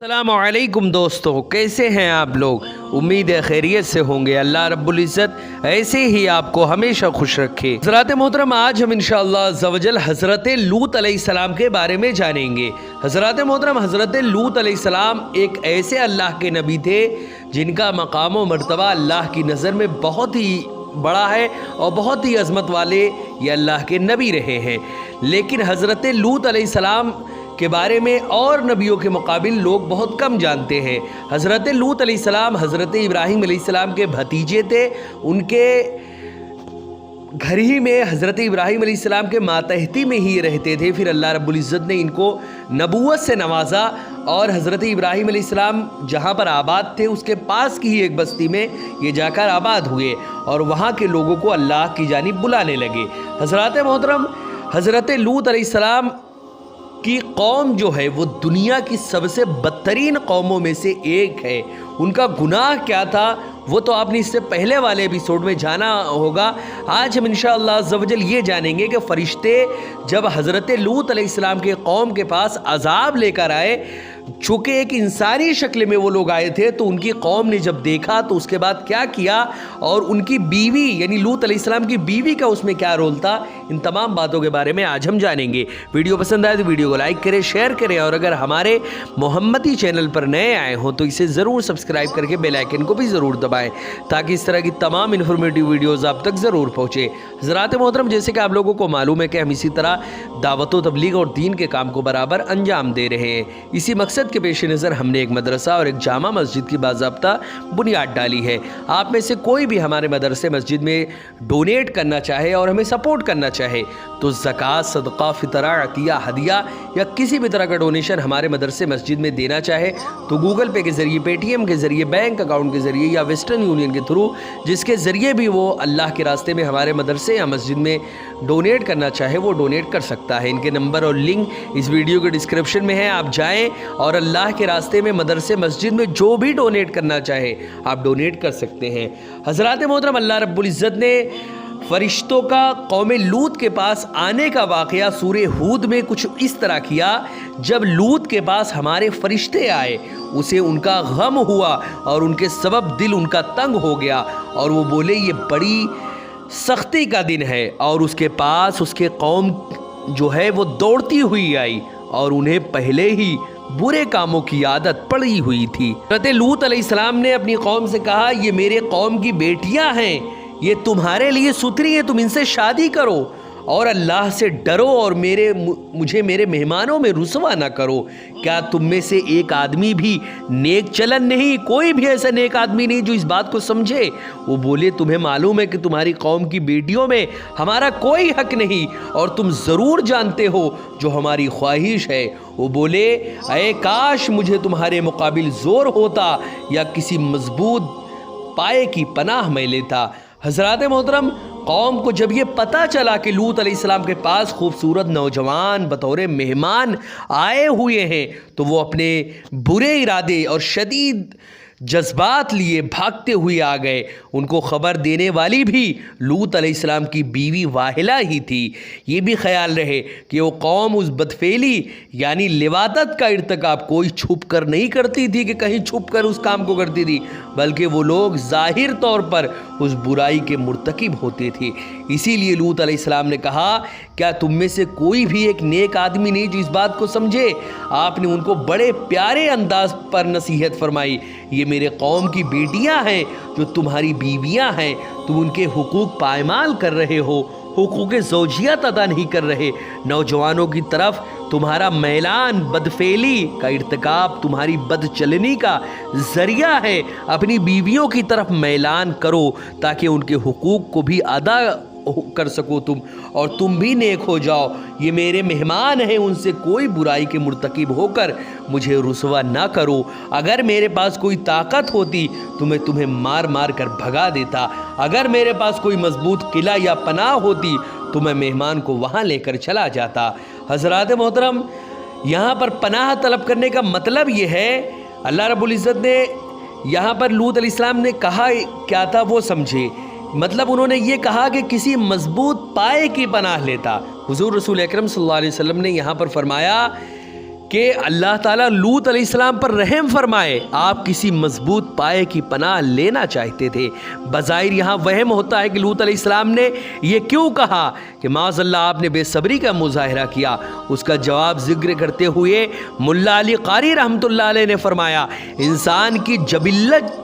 अस्सलाम वालेकुम दोस्तों, कैसे हैं आप लोग। उम्मीद है खैरियत से होंगे। अल्लाह रब्बुल इज़्ज़त ऐसे ही आपको हमेशा खुश रखे। हज़रात मोहतरम, आज हम इंशाअल्लाह ज़वजल हज़रत लूत अलैहिस्सलाम के बारे में जानेंगे। हज़रात मोहतरम, हज़रत लूत अलैहिस्सलाम एक ऐसे अल्लाह के नबी थे जिनका मकाम व मर्तबा अल्लाह की नज़र में बहुत ही बड़ा है और बहुत ही अज़मत वाले ये अल्लाह के नबी रहे हैं। लेकिन हज़रत लूत अलैहिस्सलाम के बारे में और नबियों के मुकाबिल लोग बहुत कम जानते हैं। हज़रत लूत अलैहिस्सलाम हज़रत इब्राहीम अलैहिस्सलाम के भतीजे थे। उनके घर ही में हज़रत इब्राहीम अलैहिस्सलाम के मातहती में ही रहते थे। फिर अल्लाह रब्बुल इज़्ज़त ने इनको नबूवत से नवाजा और हज़रत इब्राहीम अलैहिस्सलाम जहाँ पर आबाद थे उसके पास की ही एक बस्ती में ये जाकर आबाद हुए और वहाँ के लोगों को अल्लाह की जानिब बुलाने लगे। हज़रात मोहतरम, हज़रत लूत अलैहिस्सलाम की कौम जो है वो दुनिया की सबसे बदतरीन कौमों में से एक है। उनका गुनाह क्या था वो तो आपने इससे पहले वाले एपिसोड में जाना होगा। आज हम इंशाअल्लाह अज़्ज़वजल ये जानेंगे कि फ़रिश्ते जब हज़रत लूत अलैहिस्सलाम के कौम के पास अज़ाब लेकर आए, चूँकि एक इंसानी शक्ल में वो लोग आए थे, तो उनकी कौम ने जब देखा तो उसके बाद क्या किया और उनकी बीवी यानी लूत अलैहिस्सलाम की बीवी का उसमें क्या रोल था, इन तमाम बातों के बारे में आज हम जानेंगे। वीडियो पसंद आए तो वीडियो को लाइक करें, शेयर करें और अगर हमारे मोहम्मदी चैनल पर नए आए हों तो इसे ज़रूर सब्सक्राइब करके बेल आइकन को भी ज़रूर दबाएं ताकि इस तरह की तमाम इन्फॉर्मेटिव वीडियोज़ आप तक ज़रूर पहुँचे। हज़रात मोहतरम, जैसे कि आप लोगों को मालूम है कि हम इसी तरह दावत व तबलीग और दीन के काम को बराबर अंजाम दे रहे हैं। इसी मकसद के पेश नज़र हमने एक मदरसा और एक जामा मस्जिद की बाज़ाब्ता बुनियाद डाली है। आप में से कोई भी हमारे मदरसे मस्जिद में डोनेट करना चाहे और हमें सपोर्ट करना चाहे तो ज़कात, सदका, फितरा, अतिया, हदिया या किसी भी तरह का डोनेशन हमारे मदरसे मस्जिद में देना चाहे तो गूगल पे के ज़रिए, पेटीएम के ज़रिए, बैंक अकाउंट के ज़रिए या वेस्टर्न यूनियन के थ्रू, जिसके ज़रिए भी वो अल्लाह के रास्ते में हमारे मदरसे या मस्जिद में डोनेट करना चाहे वो डोनेट कर सकता है। इनके नंबर और लिंक इस वीडियो के डिस्क्रिप्शन में है। आप जाएँ और अल्लाह के रास्ते में मदरसे मस्जिद में जो भी डोनेट करना चाहे आप डोनेट कर सकते हैं। हज़रात मोहतरम, अल्लाह रब्बुल इज़्ज़त ने फरिश्तों का कौम लूत के पास आने का वाक़या सूरे हूद में कुछ इस तरह किया। जब लूत के पास हमारे फरिश्ते आए उसे उनका गम हुआ और उनके सबब दिल उनका तंग हो गया और वो बोले ये बड़ी सख्ती का दिन है। और उसके पास उसके कौम जो है वो दौड़ती हुई आई और उन्हें पहले ही बुरे कामों की आदत पड़ी हुई थी। हज़रत लूत अलैहिस्सलाम ने अपनी कौम से कहा, ये मेरे कौम की बेटियां हैं, ये तुम्हारे लिए सुथरी हैं, तुम इनसे शादी करो और अल्लाह से डरो और मुझे मेरे मेहमानों में रुसवा ना करो। क्या तुम में से एक आदमी भी नेक चलन नहीं, कोई भी ऐसा नेक आदमी नहीं जो इस बात को समझे। वो बोले, तुम्हें मालूम है कि तुम्हारी कौम की बेटियों में हमारा कोई हक नहीं और तुम ज़रूर जानते हो जो हमारी ख्वाहिश है। वो बोले, ऐ काश मुझे तुम्हारे मुकाबिल ज़ोर होता या किसी मजबूत पाए की पनाह मैं लेता। हज़रात मोहतरम, कौम को जब ये पता चला कि लूत अलैहिस्सलाम के पास खूबसूरत नौजवान बतौर मेहमान आए हुए हैं तो वो अपने बुरे इरादे और शदीद जज्बात लिए भागते हुए आ गए। उनको ख़बर देने वाली भी लूत अलैहिस्सलाम की बीवी वाहिला ही थी। ये भी ख्याल रहे कि वो कौम उस बदफेली यानी लिवादत का इर्तिकाब कोई छुप कर नहीं करती थी कि कहीं छुप कर उस काम को करती थी, बल्कि वो लोग ज़ाहिर तौर पर उस बुराई के मुर्तकिब होते थे। इसीलिए लूत अलैहिस्सलाम ने कहा, क्या तुम में से कोई भी एक नेक आदमी नहीं जो इस बात को समझे। आपने उनको बड़े प्यारे अंदाज पर नसीहत फरमाई, ये मेरे कौम की बेटियां हैं जो तुम्हारी बीवियां हैं, तुम उनके हुकूक पायमाल कर रहे हो, हुकूक ज़ौजियत अदा नहीं कर रहे। नौजवानों की तरफ तुम्हारा मैलान बदफेली का इर्तिकाब तुम्हारी बदचलनी का ज़रिया है। अपनी बीवियों की तरफ मैलान करो ताकि उनके हुकूक को भी अदा कर सको तुम और तुम भी नेक हो जाओ। ये मेरे मेहमान हैं, उनसे कोई बुराई के मुर्तकिब होकर मुझे रुसवा ना करो। अगर मेरे पास कोई ताकत होती तो मैं तुम्हें मार मार कर भगा देता। अगर मेरे पास कोई मजबूत किला या पनाह होती तो मैं मेहमान को वहाँ लेकर चला जाता। हज़रात मोहतरम, यहाँ पर पनाह तलब करने का मतलब ये है, अल्लाह रब्बुल इज़्ज़त ने यहाँ पर लूत अलैहिस्सलाम ने कहा क्या था वो समझे। मतलब उन्होंने ये कहा कि किसी मजबूत पाए की पनाह लेता। हुजूर रसूल अकरम सल्लल्लाहु अलैहि वसल्लम ने यहाँ पर फरमाया کہ اللہ تعالیٰ لوط علیہ السلام پر رحم فرمائے، آپ کسی مضبوط پائے کی پناہ لینا چاہتے تھے۔ بظاہر یہاں وہم ہوتا ہے کہ لوط علیہ السلام نے یہ کیوں کہا کہ معاذ اللہ آپ نے بے صبری کا مظاہرہ کیا۔ اس کا جواب ذکر کرتے ہوئے ملا علی قاری رحمۃ اللہ علیہ نے فرمایا، انسان کی جبلت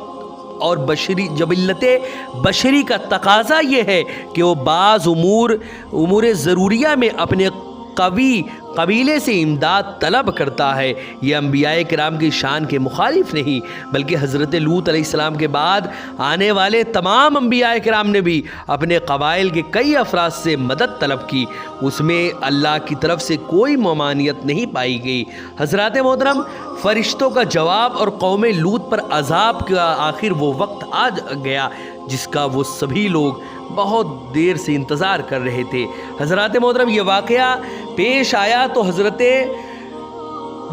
بشری کا تقاضا یہ ہے کہ وہ بعض امور ضروریہ میں اپنے قوی قبیلے سے امداد طلب کرتا ہے۔ یہ انبیاء کرام کی شان کے مخالف نہیں، بلکہ حضرت لوط علیہ السلام کے بعد آنے والے تمام انبیاء کرام نے بھی اپنے قبائل کے کئی افراد سے مدد طلب کی، اس میں اللہ کی طرف سے کوئی ممانعت نہیں پائی گئی۔ حضرات محترم، فرشتوں کا جواب اور قوم لوط پر عذاب کا آخر وہ وقت آ گیا جس کا وہ سبھی لوگ بہت دیر سے انتظار کر رہے تھے۔ حضرات محترم، یہ واقعہ پیش آیا تو حضرت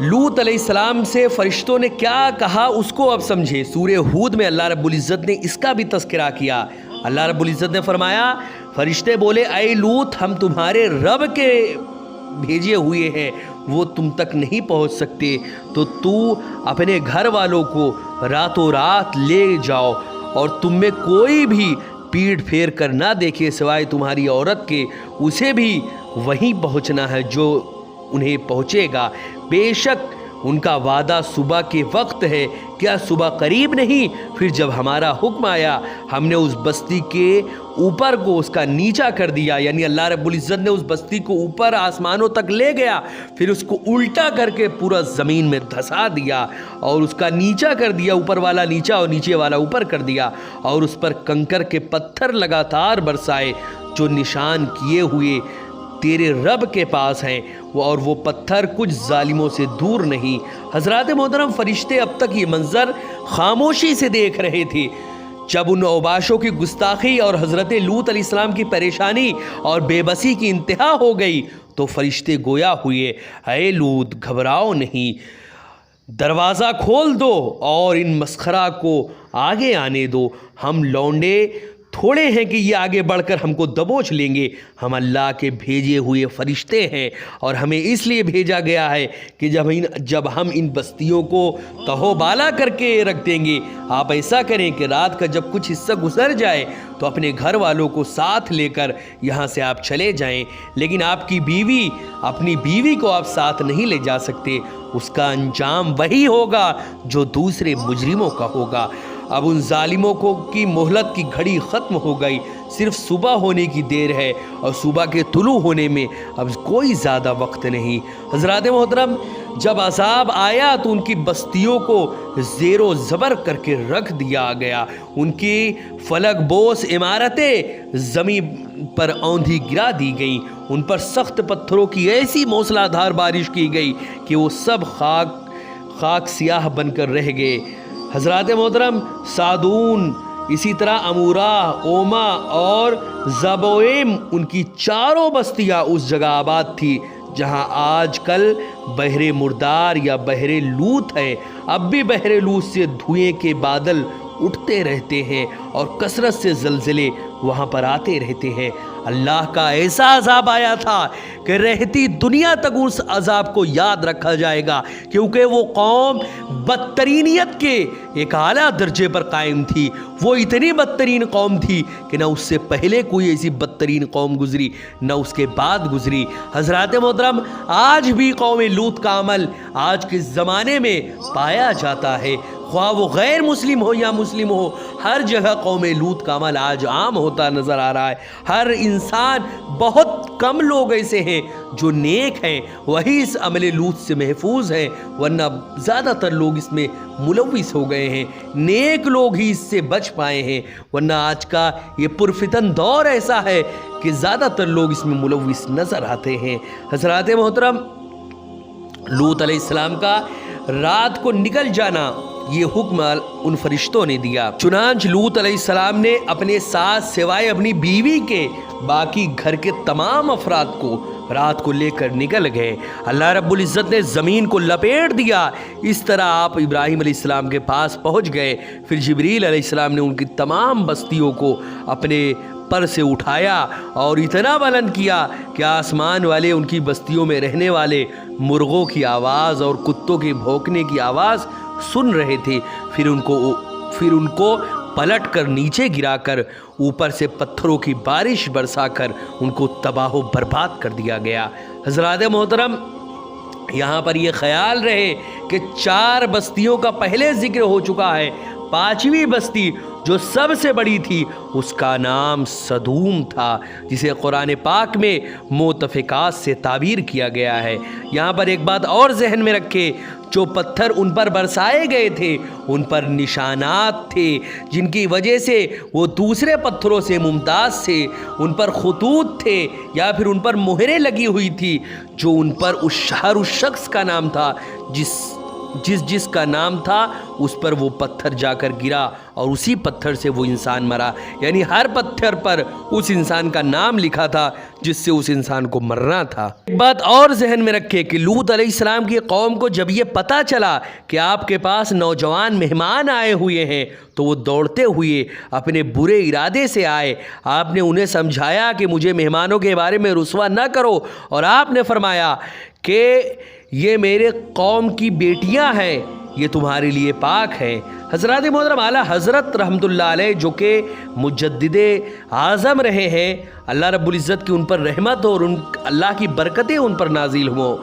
لوط علیہ السلام سے فرشتوں نے کیا کہا اس کو اب سمجھے۔ سورہ ہود میں اللہ رب العزت نے اس کا بھی تذکرہ کیا۔ اللہ رب العزت نے فرمایا، فرشتے بولے، اے لوط، ہم تمہارے رب کے بھیجے ہوئے ہیں، وہ تم تک نہیں پہنچ سکتے، تو اپنے گھر والوں کو راتوں رات لے جاؤ اور تم میں کوئی بھی پیٹ پھیر کر نہ دیکھے سوائے تمہاری عورت کے، اسے بھی وہیں پہنچنا ہے جو انہیں پہنچے گا۔ بے شک ان کا وعدہ صبح کے وقت ہے، کیا صبح قریب نہیں؟ پھر جب ہمارا حکم آیا ہم نے اس بستی کے اوپر کو اس کا نیچا کر دیا، یعنی اللہ رب العزت نے اس بستی کو اوپر آسمانوں تک لے گیا، پھر اس کو الٹا کر کے پورا زمین میں دھسا دیا اور اس کا نیچا کر دیا، اوپر والا نیچا اور نیچے والا اوپر کر دیا، اور اس پر کنکر کے پتھر لگاتار برسائے جو نشان کیے ہوئے تیرے رب کے پاس ہیں، اور وہ پتھر کچھ ظالموں سے دور نہیں۔ حضرات محترم، فرشتے اب تک یہ منظر خاموشی سے دیکھ رہے تھے۔ جب ان اوباشوں کی گستاخی اور حضرت لوط علیہ السلام کی پریشانی اور بے بسی کی انتہا ہو گئی تو فرشتے گویا ہوئے، اے لوط، گھبراؤ نہیں، دروازہ کھول دو اور ان مسخرہ کو آگے آنے دو۔ ہم لونڈے تھوڑے ہیں کہ یہ آگے بڑھ کر ہم کو دبوچ لیں گے، ہم اللہ کے بھیجے ہوئے فرشتے ہیں، اور ہمیں اس لیے بھیجا گیا ہے کہ جب ہم ان بستیوں کو تہو بالا کر کے رکھ دیں گے، آپ ایسا کریں کہ رات کا جب کچھ حصہ گزر جائے تو اپنے گھر والوں کو ساتھ لے کر یہاں سے آپ چلے جائیں، لیکن آپ کی اپنی بیوی کو آپ ساتھ نہیں لے جا سکتے، اس کا انجام وہی ہوگا جو دوسرے مجرموں کا ہوگا۔ اب ان ظالموں کی مہلت کی گھڑی ختم ہو گئی، صرف صبح ہونے کی دیر ہے، اور صبح کے طلوع ہونے میں اب کوئی زیادہ وقت نہیں۔ حضرات محترم، جب عذاب آیا تو ان کی بستیوں کو زیر و زبر کر کے رکھ دیا گیا، ان کی فلک بوس عمارتیں زمین پر اوندھی گرا دی گئیں، ان پر سخت پتھروں کی ایسی موسلا دھار بارش کی گئی کہ وہ سب خاک سیاہ بن کر رہ گئے۔ حضرات محترم، سادون، اسی طرح امورا، اوما اور زبوئیم، ان کی چاروں بستیاں اس جگہ آباد تھی جہاں آج کل بحر مردار یا بحر لوط ہے۔ اب بھی بحر لوط سے دھوئیں کے بادل اٹھتے رہتے ہیں اور کثرت سے زلزلے وہاں پر آتے رہتے ہیں۔ اللہ کا ایسا عذاب آیا تھا کہ رہتی دنیا تک اس عذاب کو یاد رکھا جائے گا، کیونکہ وہ قوم بدترینیت کے ایک اعلیٰ درجے پر قائم تھی۔ وہ اتنی بدترین قوم تھی کہ نہ اس سے پہلے کوئی ایسی بدترین قوم گزری، نہ اس کے بعد گزری۔ حضرات محترم، آج بھی قوم لوط کا عمل آج کے زمانے میں پایا جاتا ہے، خواہ وہ غیر مسلم ہو یا مسلم ہو، ہر جگہ قوم لوط کا عمل آج عام ہوتا نظر آ رہا ہے۔ ہر انسان، بہت کم لوگ ایسے ہیں جو نیک ہیں، وہی اس عمل لوط سے محفوظ ہیں، ورنہ زیادہ تر لوگ اس میں ملوث ہو گئے ہیں۔ نیک لوگ ہی اس سے بچ پائے ہیں، ورنہ آج کا یہ پرفتن دور ایسا ہے کہ زیادہ تر لوگ اس میں ملوث نظر آتے ہیں۔ حضرات محترم، لوط علیہ السلام کا رات کو نکل جانا، یہ حکم ان فرشتوں نے دیا۔ چنانچہ لوط علیہ السلام نے اپنے ساتھ سوائے اپنی بیوی کے باقی گھر کے تمام افراد کو رات کو لے کر نکل گئے۔ اللہ رب العزت نے زمین کو لپیٹ دیا، اس طرح آپ ابراہیم علیہ السلام کے پاس پہنچ گئے۔ پھر جبریل علیہ السلام نے ان کی تمام بستیوں کو اپنے پر سے اٹھایا اور اتنا بلند کیا کہ آسمان والے ان کی بستیوں میں رہنے والے मुर्गों की आवाज़ और कुत्तों के भौंकने की आवाज़ सुन रहे थे। फिर उनको पलट कर नीचे गिराकर ऊपर से पत्थरों की बारिश बरसाकर उनको तबाह व बर्बाद कर दिया गया। हज़रात मोहतरम, यहाँ पर ये ख्याल रहे कि 4 बस्तियों का पहले जिक्र हो चुका है। 5वीं बस्ती जो सबसे बड़ी थी उसका नाम सदूम था, जिसे कुरान पाक में मुतफ़िकात से ताबीर किया गया है। यहाँ पर एक बात और जहन में रखे, जो पत्थर उन पर बरसाए गए थे उन पर निशानात थे, जिनकी वजह से वो दूसरे पत्थरों से मुमताज़ थे। उन पर खतूत थे या फिर उन पर मोहरें लगी हुई थी, जो उन पर उस शख्स का नाम था जिसका नाम था उस पर वो पत्थर जाकर गिरा और उसी पत्थर से वो इंसान मरा। यानी हर पत्थर पर उस इंसान का नाम लिखा था जिससे उस इंसान को मरना था। एक बात और जहन में रखें कि लूत अलैहिस्सलाम की कौम को जब ये पता चला कि आपके पास नौजवान मेहमान आए हुए हैं तो वो दौड़ते हुए अपने बुरे इरादे से आए। आपने उन्हें समझाया कि मुझे मेहमानों के बारे में रुसवा न करो, और आपने फरमाया कि ये मेरे कौम की बेटियां हैं, ये तुम्हारे लिए पाक हैं। हज़रत मोहतरम आला हज़रत रहमतुल्लाह अलैह जो कि मुजद्दिदे आज़म रहे हैं, अल्लाह रब्बुल इज़्ज़त की उन पर रहमत हो और अल्लाह की बरकतें उन पर नाजिल हों,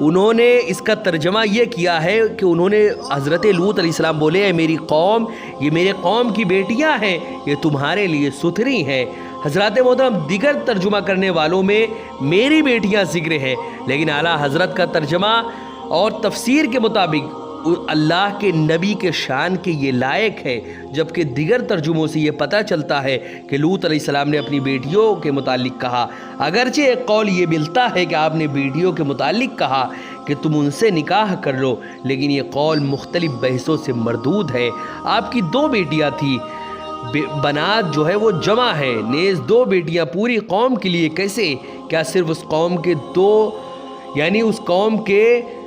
उन्होंने इसका तर्जमा ये किया है कि उन्होंने हज़रत लूत अलैहिस्सलाम बोले, मेरी कौम, ये मेरे कौम की बेटियां हैं, ये तुम्हारे लिए सुथरी हैं। हज़रत मोहतरम दिगर तर्जुमा करने वालों में मेरी बेटियां ज़िक्र है, लेकिन आला हज़रत का तर्जमा और तफसीर के मुताबिक अल्लाह के नबी के शान के ये लायक है। जबकि दिगर तर्जुमों से ये पता चलता है कि लूत अलैहिस्सलाम ने अपनी बेटियों के मुतालिक कहा। अगरचे एक कौल ये मिलता है कि आपने बेटियों के मुतालिक कहा कि तुम उनसे निकाह कर लो, लेकिन ये कौल मुख्तलिफ बहसों से मरदूद है। आपकी 2 बेटियाँ थी, बनात जो है वो जमा है, नेज़ 2 बेटियां पूरी कौम के लिए कैसे? क्या सिर्फ उस कौम के 2 यानी उस कौम के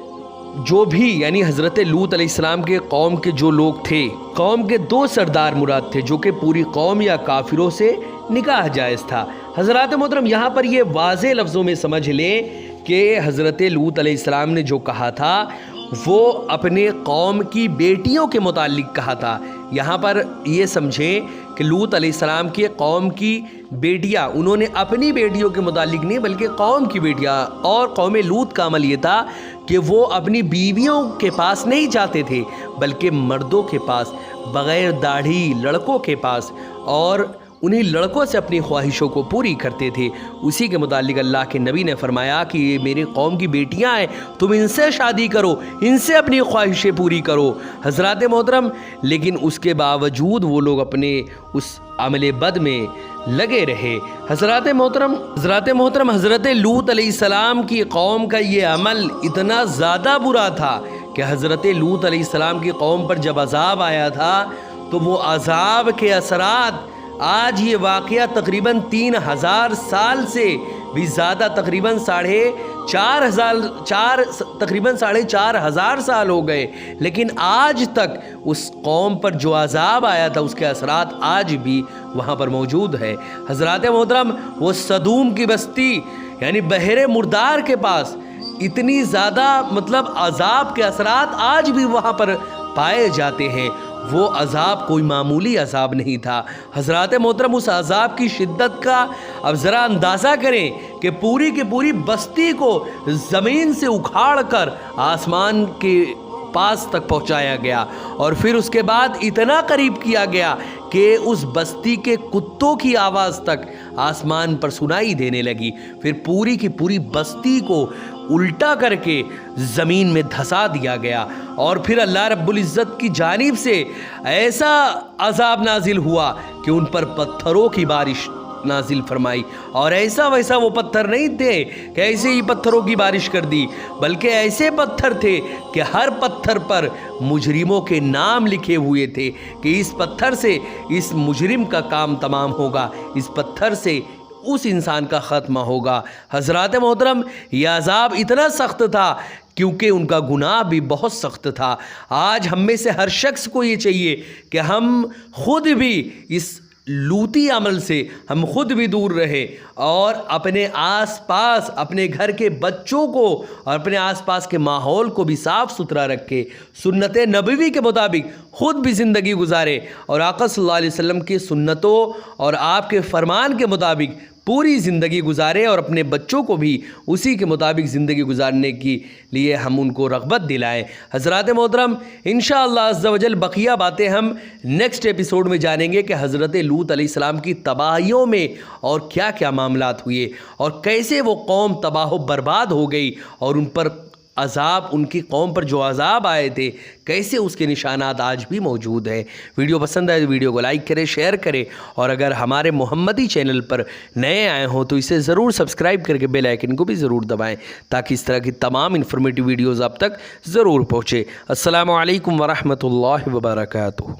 जो भी यानी हज़रत लूत अलैहिस्सलाम के कौम के जो लोग थे, कौम के 2 सरदार मुराद थे, जो कि पूरी कौम या काफिरों से निकाह जायज़ था। हज़रात मोहतरम, यहाँ पर ये वाज़े लफ्ज़ों में समझ लें कि हज़रत लूत अलैहिस्सलाम ने जो कहा था वो अपने कौम की बेटियों के मुतालिक कहा था। यहाँ पर ये समझें कि लूत अलैहिस्सलाम के कौम की बेटियाँ, उन्होंने अपनी बेटियों के मुतालिक नहीं बल्कि कौम की बेटियाँ, और कौम लूत का अमल ये था कि वो अपनी बीवियों के पास नहीं जाते थे बल्कि मर्दों के पास, बग़ैर दाढ़ी लड़कों के पास, और उन्हीं लड़कों से अपनी ख्वाहिशों को पूरी करते थे। उसी के मुतालिक अल्लाह के नबी ने फरमाया कि ये मेरे कौम की बेटियां हैं, तुम इनसे शादी करो, इनसे अपनी ख्वाहिशें पूरी करो। हज़रात मोहतरम, लेकिन उसके बावजूद वो लोग अपने उस अमले बद में लगे रहे। हज़रात मोहतरम हज़रत लूत अलैहिस्सलाम की कौम का ये अमल इतना ज़्यादा बुरा था कि हज़रत लूत अलैहिस्सलाम की कौम पर जब अज़ाब आया था तो वो अज़ाब के असरात आज ये वाक़या तकरीबन 3000 साल से भी ज़्यादा, तकरीबन 4,500 साल हो गए, लेकिन आज तक उस कौम पर जो अज़ाब आया था उसके असरात आज भी वहाँ पर मौजूद है। हज़रात मोहतरम, वो सदूम की बस्ती यानी बहरे मुर्दार के पास इतनी ज़्यादा अज़ाब के असरात आज भी वहाँ पर पाए जाते हैं। वो अज़ाब कोई मामूली अज़ाब नहीं था। हज़रात मोहतरम, उस अज़ाब की शिद्दत का अब ज़रा अंदाज़ा करें कि पूरी की पूरी बस्ती को ज़मीन से उखाड़ कर आसमान के पास तक पहुंचाया गया, और फिर उसके बाद इतना करीब किया गया कि उस बस्ती के कुत्तों की आवाज़ तक आसमान पर सुनाई देने लगी। फिर पूरी की पूरी बस्ती को उल्टा करके ज़मीन में धंसा दिया गया, और फिर अल्लाह रब्बुल इज़्ज़त की जानिब से ऐसा अज़ाब नाजिल हुआ कि उन पर पत्थरों की बारिश नाजिल फरमाई। और ऐसा वैसा वो पत्थर नहीं थे कि ऐसे ही पत्थरों की बारिश कर दी, बल्कि ऐसे पत्थर थे कि हर पत्थर पर मुजरिमों के नाम लिखे हुए थे कि इस पत्थर से इस मुजरिम का काम तमाम होगा, इस पत्थर से उस इंसान का ख़त्मा होगा। हज़रात मोहतरम, यह अज़ाब इतना सख्त था क्योंकि उनका गुनाह भी बहुत सख्त था। आज हम में से हर शख्स को ये चाहिए कि हम खुद भी इस लूती अमल से हम खुद भी दूर रहे और अपने आसपास अपने घर के बच्चों को और अपने आसपास के माहौल को भी साफ़ सुथरा रखे, सुन्नत नबवी के मुताबिक ख़ुद भी ज़िंदगी गुजारे और आका सल्लल्लाहु अलैहि वसल्लम की सुन्नतों और आपके फरमान के मुताबिक पूरी ज़िंदगी गुजारे और अपने बच्चों को भी उसी के मुताबिक ज़िंदगी गुजारने के लिए हम उनको रग़बत दिलाएं। हज़रात मोहतरम, इंशाअल्लाह अज़्ज़ा वजल बक़िया बातें हम नेक्स्ट एपिसोड में जानेंगे कि हज़रत लूत अलैहिस्सलाम की तबाहियों में और क्या क्या मामलात हुए और कैसे वो कौम तबाह बर्बाद हो गई और उन पर अज़ाब, उनकी कौम पर जो अज़ाब आए थे, कैसे उसके निशानात आज भी मौजूद हैं। वीडियो पसंद आए तो वीडियो को लाइक करें, शेयर करें और अगर हमारे मोहम्मदी चैनल पर नए आए हों तो इसे ज़रूर सब्सक्राइब करके बेल आइकन को भी ज़रूर दबाएं ताकि इस तरह की तमाम इन्फॉर्मेटिव वीडियोज़ आप तक ज़रूर पहुँचे। अस्सलामु अलैकुम वरहमतुल्लाहि वबरकातुहू।